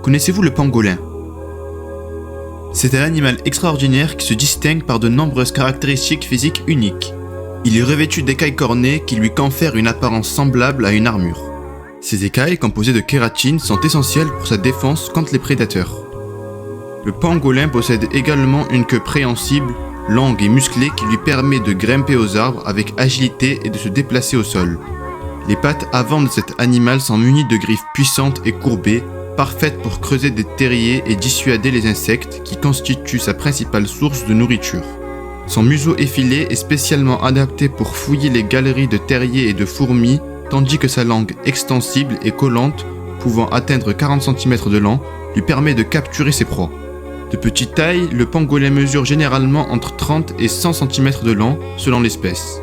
Connaissez-vous le pangolin ? C'est un animal extraordinaire qui se distingue par de nombreuses caractéristiques physiques uniques. Il est revêtu d'écailles cornées qui lui confèrent une apparence semblable à une armure. Ces écailles, composées de kératine, sont essentielles pour sa défense contre les prédateurs. Le pangolin possède également une queue préhensible, longue et musclée qui lui permet de grimper aux arbres avec agilité et de se déplacer au sol. Les pattes avant de cet animal sont munies de griffes puissantes et courbées, parfaites pour creuser des terriers et dissuader les insectes qui constituent sa principale source de nourriture. Son museau effilé est spécialement adapté pour fouiller les galeries de terriers et de fourmis, tandis que sa langue extensible et collante, pouvant atteindre 40 cm de long, lui permet de capturer ses proies. De petite taille, le pangolin mesure généralement entre 30 et 100 cm de long, selon l'espèce.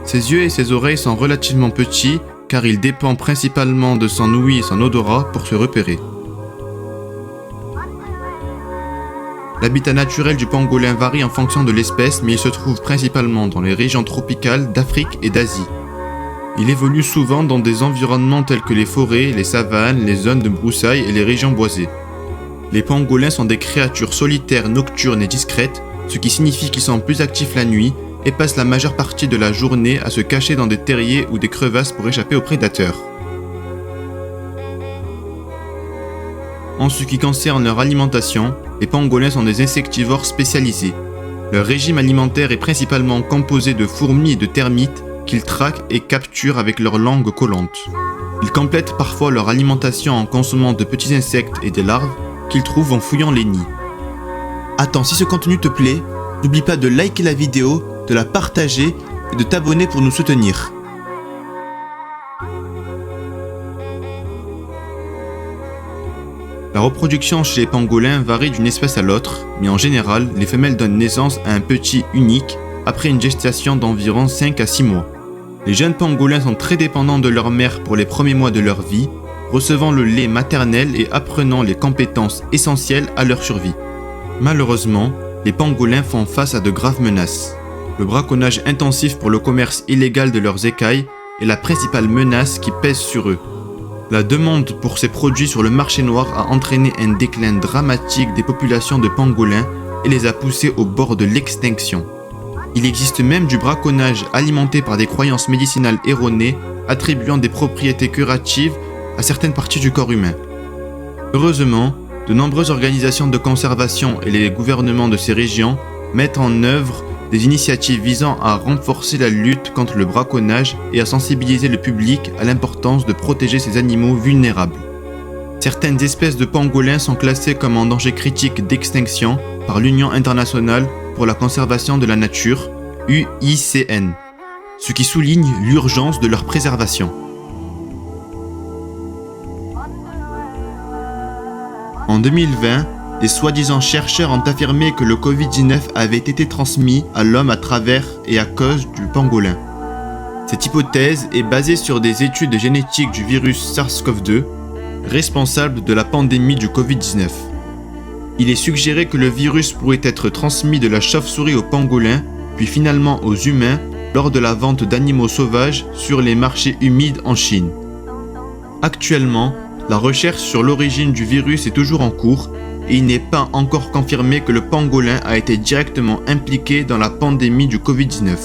Ses yeux et ses oreilles sont relativement petits, car il dépend principalement de son ouïe et son odorat pour se repérer. L'habitat naturel du pangolin varie en fonction de l'espèce, mais il se trouve principalement dans les régions tropicales d'Afrique et d'Asie. Il évolue souvent dans des environnements tels que les forêts, les savanes, les zones de broussailles et les régions boisées. Les pangolins sont des créatures solitaires, nocturnes et discrètes, ce qui signifie qu'ils sont plus actifs la nuit et passent la majeure partie de la journée à se cacher dans des terriers ou des crevasses pour échapper aux prédateurs. En ce qui concerne leur alimentation, les pangolins sont des insectivores spécialisés. Leur régime alimentaire est principalement composé de fourmis et de termites qu'ils traquent et capturent avec leur langue collante. Ils complètent parfois leur alimentation en consommant de petits insectes et des larves qu'ils trouvent en fouillant les nids. Attends, si ce contenu te plaît, n'oublie pas de liker la vidéo, de la partager et de t'abonner pour nous soutenir. La reproduction chez les pangolins varie d'une espèce à l'autre, mais en général, les femelles donnent naissance à un petit unique après une gestation d'environ 5 à 6 mois. Les jeunes pangolins sont très dépendants de leur mère pour les premiers mois de leur vie, recevant le lait maternel et apprenant les compétences essentielles à leur survie. Malheureusement, les pangolins font face à de graves menaces. Le braconnage intensif pour le commerce illégal de leurs écailles est la principale menace qui pèse sur eux. La demande pour ces produits sur le marché noir a entraîné un déclin dramatique des populations de pangolins et les a poussés au bord de l'extinction. Il existe même du braconnage alimenté par des croyances médicinales erronées attribuant des propriétés curatives à certaines parties du corps humain. Heureusement, de nombreuses organisations de conservation et les gouvernements de ces régions mettent en œuvre des initiatives visant à renforcer la lutte contre le braconnage et à sensibiliser le public à l'importance de protéger ces animaux vulnérables. Certaines espèces de pangolins sont classées comme en danger critique d'extinction par l'Union internationale pour la conservation de la nature, UICN, ce qui souligne l'urgence de leur préservation. En 2020, des soi-disant chercheurs ont affirmé que le Covid-19 avait été transmis à l'homme à travers et à cause du pangolin. Cette hypothèse est basée sur des études génétiques du virus SARS-CoV-2, responsable de la pandémie du Covid-19. Il est suggéré que le virus pourrait être transmis de la chauve-souris au pangolin, puis finalement aux humains lors de la vente d'animaux sauvages sur les marchés humides en Chine. Actuellement, la recherche sur l'origine du virus est toujours en cours et il n'est pas encore confirmé que le pangolin a été directement impliqué dans la pandémie du Covid-19.